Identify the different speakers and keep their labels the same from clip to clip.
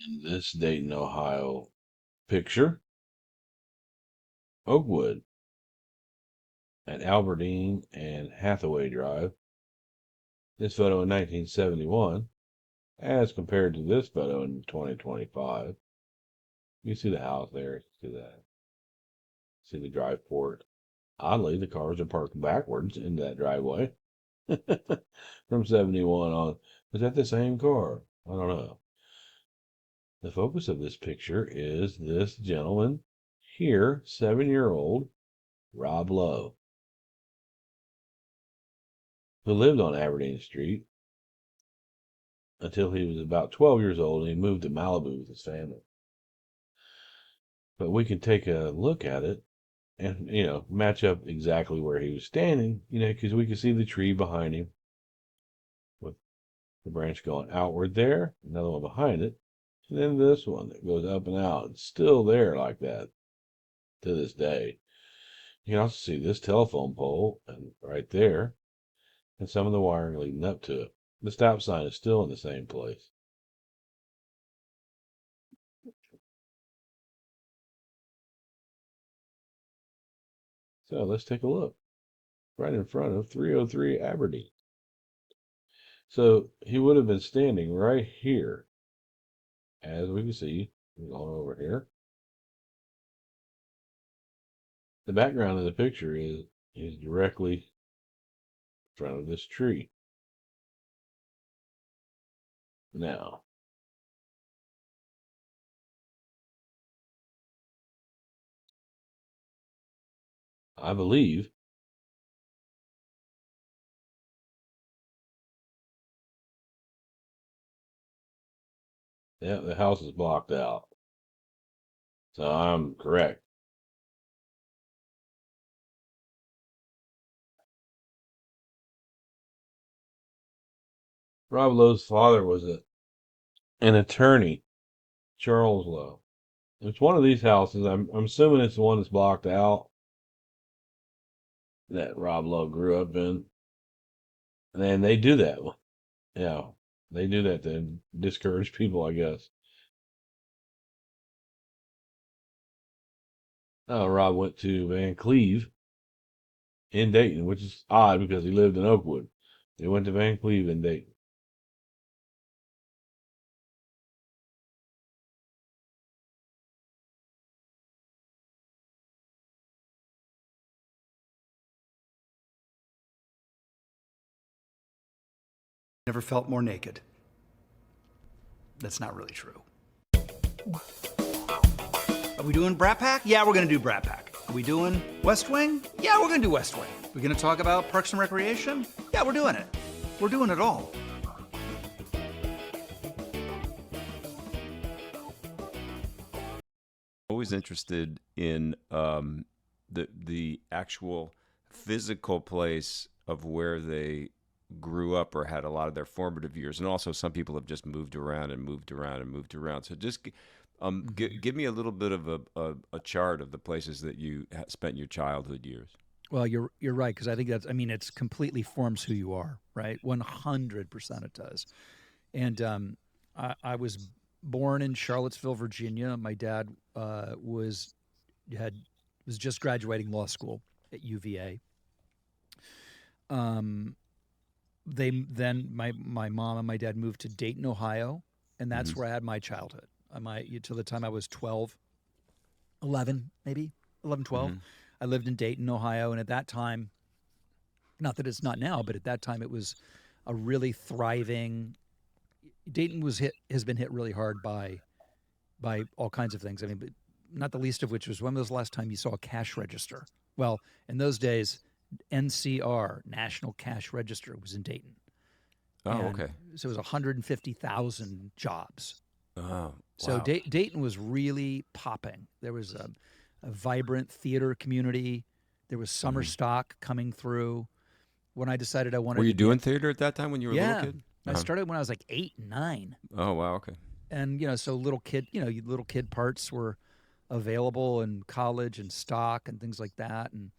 Speaker 1: In this Dayton, Ohio picture, Oakwood at Alberdine and Hathaway Drive. This photo in 1971, as compared to this photo in 2025. You see the house there. See that. See the drive port. Oddly, the cars are parked backwards in that driveway from 71 on. Is that the same car? I don't know. The focus of this picture is this gentleman here, 7-year-old Rob Lowe, who lived on Aberdeen Street until he was about 12 years old and he moved to Malibu with his family. But we can take a look at it and, match up exactly where he was standing, because we can see the tree behind him with the branch going outward there, another one behind it, and then this one that goes up and out. It's still there like that to this day. You can also see this telephone pole and right there, and some of the wiring leading up to it. The stop sign is still in the same place. So let's take a look. Right in front of 303 Aberdeen. So he would have been standing right here, as we can see, going over here. The background of the picture is directly in front of this tree. Now, I believe the house is blocked out. So I'm correct. Rob Lowe's father was an attorney, Charles Lowe. It's one of these houses. I'm assuming it's the one that's blocked out that Rob Lowe grew up in. And they do that. Yeah, they do that to discourage people, I guess. Rob went to Van Cleve in Dayton, which is odd because he lived in Oakwood. They went to Van Cleve in Dayton.
Speaker 2: Never felt more naked. That's not really true. Are we doing Brat Pack? Yeah, we're gonna do Brat Pack. Are we doing West Wing? Yeah, we're gonna do West Wing. We're gonna talk about Parks and Recreation? Yeah, we're doing it. We're doing it all.
Speaker 3: Always interested in the actual physical place of where they grew up or had a lot of their formative years, and also some people have just moved around and moved around and moved around. So just give me a little bit of a chart of the places that you spent your childhood years.
Speaker 2: Well, you're right, because I think it's completely forms who you are, right? 100% it does. And I was born in Charlottesville, Virginia. My dad was just graduating law school at UVA. My mom and my dad moved to Dayton, Ohio, and that's where I had my childhood. Till the time I was 12, 11, maybe 11, 12. I lived in Dayton, Ohio, and at that time, not that it's not now, but at that time it was a really thriving. Dayton has been hit really hard by all kinds of things. I mean, but not the least of which was, when was the last time you saw a cash register? Well, in those days, NCR, National Cash Register, was in Dayton.
Speaker 3: Oh, okay.
Speaker 2: So it was 150,000 jobs.
Speaker 3: Oh, wow.
Speaker 2: So Dayton was really popping. There was a vibrant theater community. There was summer stock coming through. When I decided I wanted
Speaker 3: Were you
Speaker 2: to
Speaker 3: doing theater at that time when you were a little kid?
Speaker 2: I started when I was like 8, 9.
Speaker 3: Oh, wow, okay.
Speaker 2: And, so little kid parts were available in college and stock and things like that. And,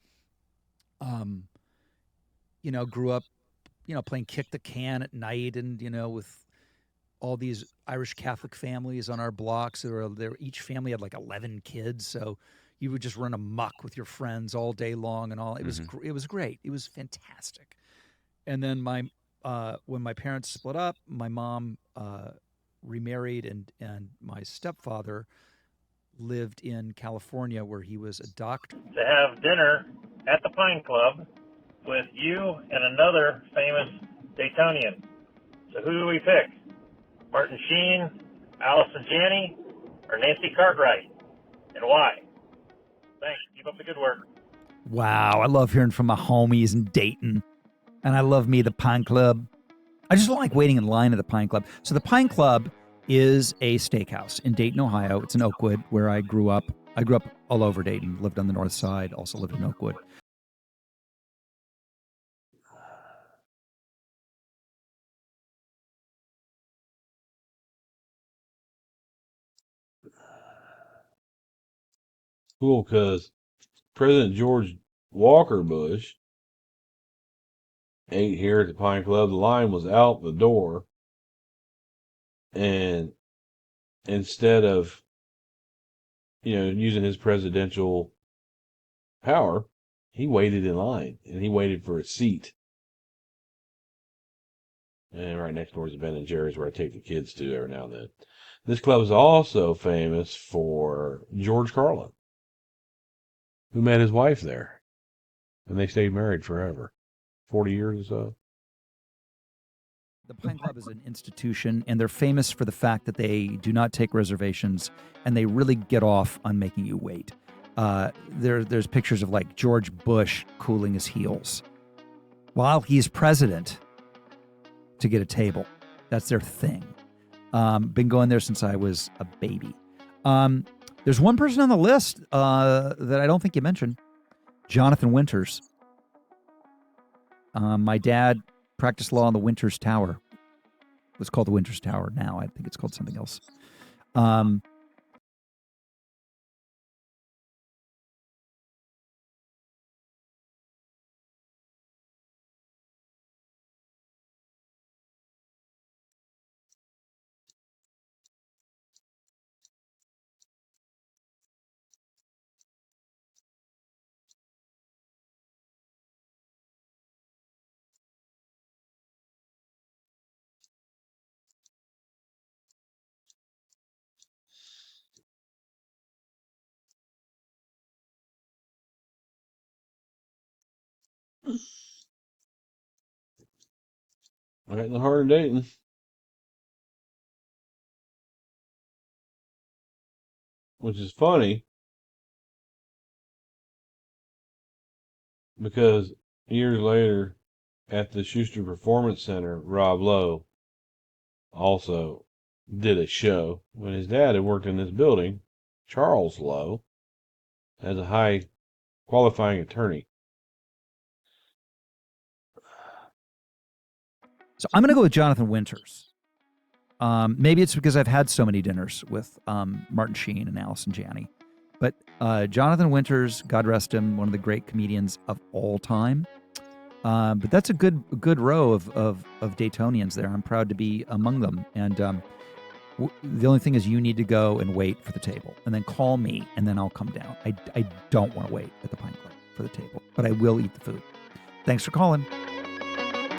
Speaker 2: grew up, playing kick the can at night and, with all these Irish Catholic families on our blocks. Each family had like 11 kids, so you would just run amok with your friends all day long and all. It was great. It was fantastic. And then when my parents split up, my mom remarried, and my stepfather lived in California where he was a doctor.
Speaker 4: To have dinner at the Pine Club with you and another famous Daytonian. So who do we pick? Martin Sheen, Allison Janney, or Nancy Cartwright? And why? Thanks. Keep up the good work.
Speaker 2: Wow, I love hearing from my homies in Dayton. And I love me, the Pine Club. I just don't like waiting in line at the Pine Club. So the Pine Club is a steakhouse in Dayton, Ohio. It's in Oakwood, where I grew up. I grew up all over Dayton, lived on the north side, also lived in Oakwood.
Speaker 1: Cool, because President George Walker Bush ate here at the Pine Club. The line was out the door, and instead of using his presidential power, he waited in line, and he waited for a seat. And right next door is Ben and Jerry's, where I take the kids to every now and then. This club is also famous for George Carlin, who met his wife there, and they stayed married forever, 40 years or so.
Speaker 2: The Pine Club is an institution, and they're famous for the fact that they do not take reservations, and they really get off on making you wait. There's pictures of like George Bush cooling his heels while he's president to get a table. That's their thing. Been going there since I was a baby. There's one person on the list that I don't think you mentioned, Jonathan Winters. My dad practiced law on the Winters Tower. It was called the Winters Tower now. I think it's called something else.
Speaker 1: Right in the heart of Dayton. Which is funny, because years later at the Schuster Performance Center, Rob Lowe also did a show when his dad had worked in this building, Charles Lowe, as a high qualifying attorney.
Speaker 2: So I'm going to go with Jonathan Winters. Maybe it's because I've had so many dinners with Martin Sheen and Allison Janney. But Jonathan Winters, God rest him, one of the great comedians of all time. But that's a good row of Daytonians there. I'm proud to be among them. And the only thing is you need to go and wait for the table. And then call me, and then I'll come down. I don't want to wait at the Pine Club for the table, but I will eat the food. Thanks for calling.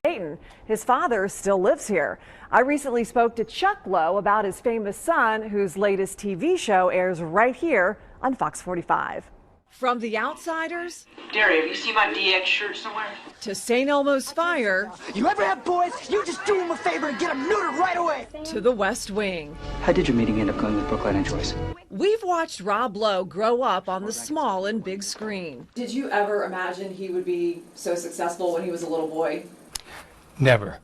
Speaker 5: Dayton. His father still lives here. I recently spoke to Chuck Lowe about his famous son, whose latest TV show airs right here on Fox 45. From The Outsiders,
Speaker 6: Derry, have you seen my DX shirt somewhere?
Speaker 5: to St. Elmo's Fire,
Speaker 7: You ever have boys? You just do them a favor and get them neutered right away.
Speaker 5: to The West Wing.
Speaker 8: How did your meeting end up going with Brookline and Joyce?
Speaker 5: We've watched Rob Lowe grow up on the small and big screen.
Speaker 9: Did you ever imagine he would be so successful when he was a little boy?
Speaker 7: Never.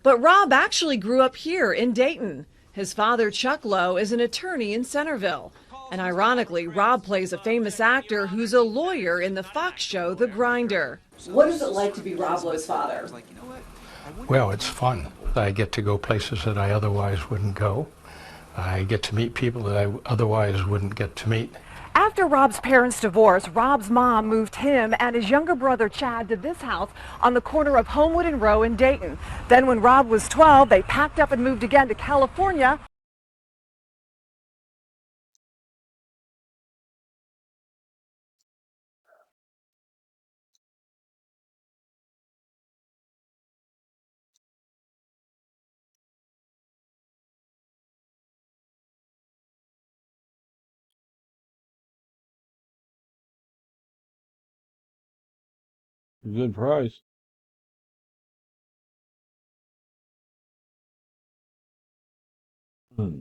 Speaker 5: But Rob actually grew up here in Dayton. His father, Chuck Lowe, is an attorney in Centerville. And ironically, Rob plays a famous actor who's a lawyer in the Fox show The Grinder.
Speaker 9: What is it like to be Rob Lowe's father?
Speaker 7: Well, it's fun. I get to go places that I otherwise wouldn't go. I get to meet people that I otherwise wouldn't get to meet.
Speaker 5: After Rob's parents' divorce, Rob's mom moved him and his younger brother Chad to this house on the corner of Homewood and Rowe in Dayton. Then when Rob was 12, they packed up and moved again to California.
Speaker 1: Good price. Hmm.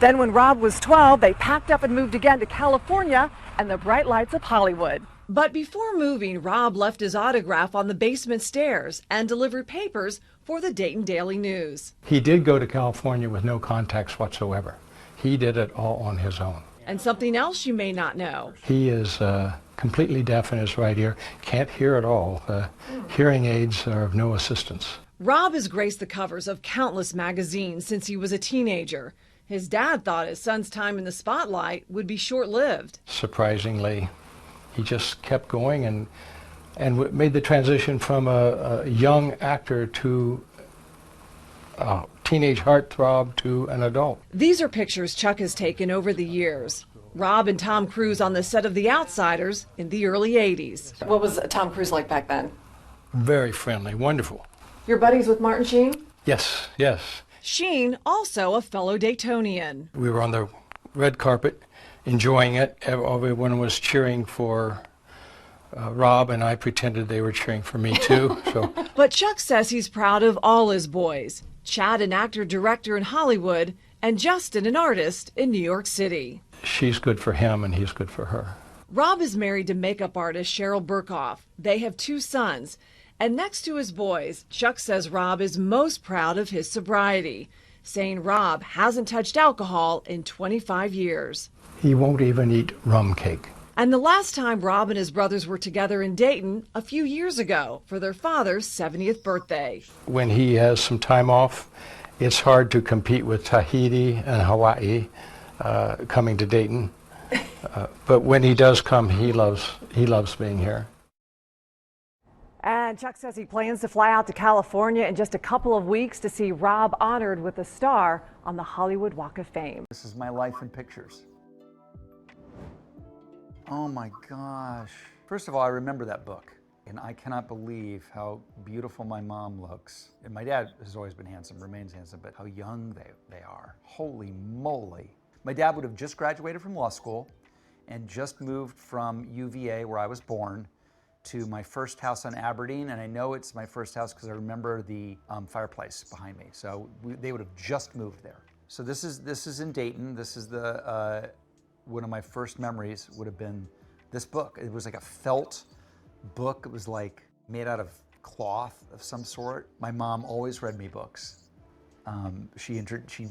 Speaker 5: Then when Rob was 12, they packed up and moved again to California and the bright lights of Hollywood. But before moving, Rob left his autograph on the basement stairs and delivered papers for the Dayton Daily News.
Speaker 7: He did go to California with no contacts whatsoever. He did it all on his own.
Speaker 5: And something else you may not know.
Speaker 7: He is completely deaf in his right ear, can't hear at all. Hearing aids are of no assistance.
Speaker 5: Rob has graced the covers of countless magazines since he was a teenager. His dad thought his son's time in the spotlight would be short-lived.
Speaker 7: Surprisingly, he just kept going and made the transition from a young actor to a teenage heartthrob to an adult.
Speaker 5: These are pictures Chuck has taken over the years. Rob and Tom Cruise on the set of The Outsiders in the early 80s. What was Tom Cruise like back then?
Speaker 7: Very friendly, wonderful.
Speaker 5: Your buddies with Martin Sheen?
Speaker 7: Yes, yes.
Speaker 5: Sheen, also a fellow Daytonian.
Speaker 7: We were on the red carpet, enjoying it. Everyone was cheering for Rob, and I pretended they were cheering for me too. So.
Speaker 5: But Chuck says he's proud of all his boys. Chad, an actor-director in Hollywood, and Justin, an artist in New York City.
Speaker 7: She's good for him, and he's good for her.
Speaker 5: Rob is married to makeup artist Cheryl Burkhoff. They have 2 sons. And next to his boys, Chuck says Rob is most proud of his sobriety, saying Rob hasn't touched alcohol in 25 years.
Speaker 7: He won't even eat rum cake.
Speaker 5: And the last time Rob and his brothers were together in Dayton, a few years ago, for their father's 70th birthday.
Speaker 7: When he has some time off, it's hard to compete with Tahiti and Hawaii coming to Dayton. But when he does come, he loves being here.
Speaker 5: And Chuck says he plans to fly out to California in just a couple of weeks to see Rob honored with a star on the Hollywood Walk of Fame.
Speaker 10: This is my life in pictures. Oh my gosh. First of all, I remember that book, and I cannot believe how beautiful my mom looks. And my dad has always been handsome, remains handsome, but how young they are. Holy moly. My dad would have just graduated from law school and just moved from UVA, where I was born, to my first house on Aberdeen, and I know it's my first house because I remember the fireplace behind me. So they would have just moved there. So this is in Dayton. This is the one of my first memories would have been this book. It was like a felt book. It was like made out of cloth of some sort. My mom always read me books. She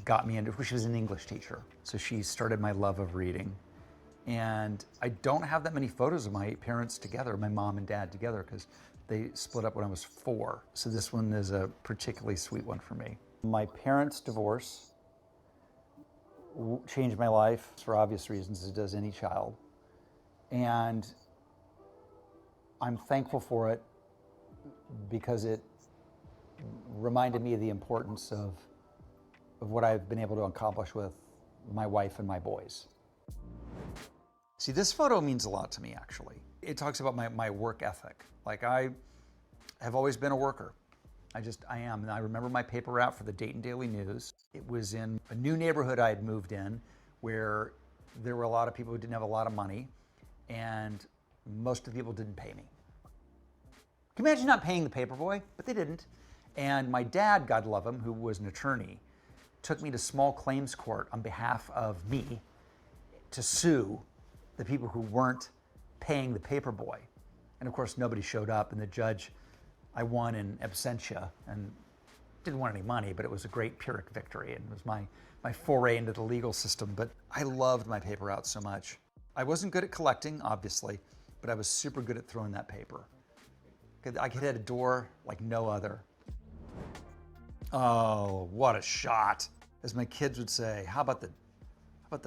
Speaker 10: got me into. She was an English teacher, so she started my love of reading. And I don't have that many photos of my parents together, my mom and dad together, because they split up when I was 4. So this one is a particularly sweet one for me. My parents' divorce changed my life for obvious reasons, as it does any child. And I'm thankful for it because it reminded me of the importance of what I've been able to accomplish with my wife and my boys. See, this photo means a lot to me, actually. It talks about my work ethic. Like, I have always been a worker. I am. And I remember my paper route for the Dayton Daily News. It was in a new neighborhood I had moved in where there were a lot of people who didn't have a lot of money, and most of the people didn't pay me. Can you imagine not paying the paper boy? But they didn't. And my dad, God love him, who was an attorney, took me to small claims court on behalf of me to sue the people who weren't paying the paper boy. And of course, nobody showed up, and the judge, I won in absentia and didn't want any money, but it was a great Pyrrhic victory, and it was my foray into the legal system. But I loved my paper route so much. I wasn't good at collecting, obviously, but I was super good at throwing that paper. I could hit a door like no other. Oh, what a shot. As my kids would say, how about the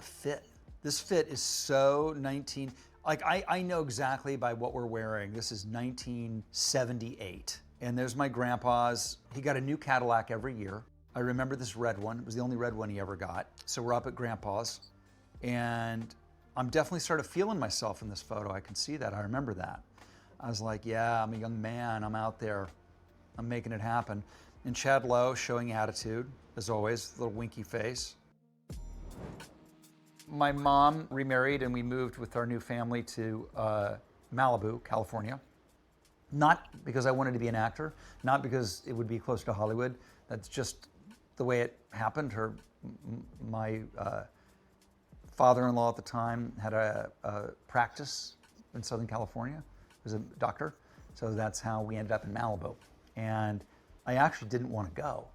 Speaker 10: fit? This fit is so 19, like I know exactly by what we're wearing. This is 1978. And there's my grandpa's. He got a new Cadillac every year. I remember this red one. It was the only red one he ever got. So we're up at grandpa's, and I'm definitely started feeling myself in this photo. I can see that. I remember that. I was like, yeah, I'm a young man. I'm out there. I'm making it happen. And Chad Lowe showing attitude, as always, little winky face. My mom remarried, and we moved with our new family to Malibu, California. Not because I wanted to be an actor, not because it would be close to Hollywood. That's just the way it happened. My father-in-law at the time had a practice in Southern California. He was a doctor. So that's how we ended up in Malibu. And I actually didn't want to go.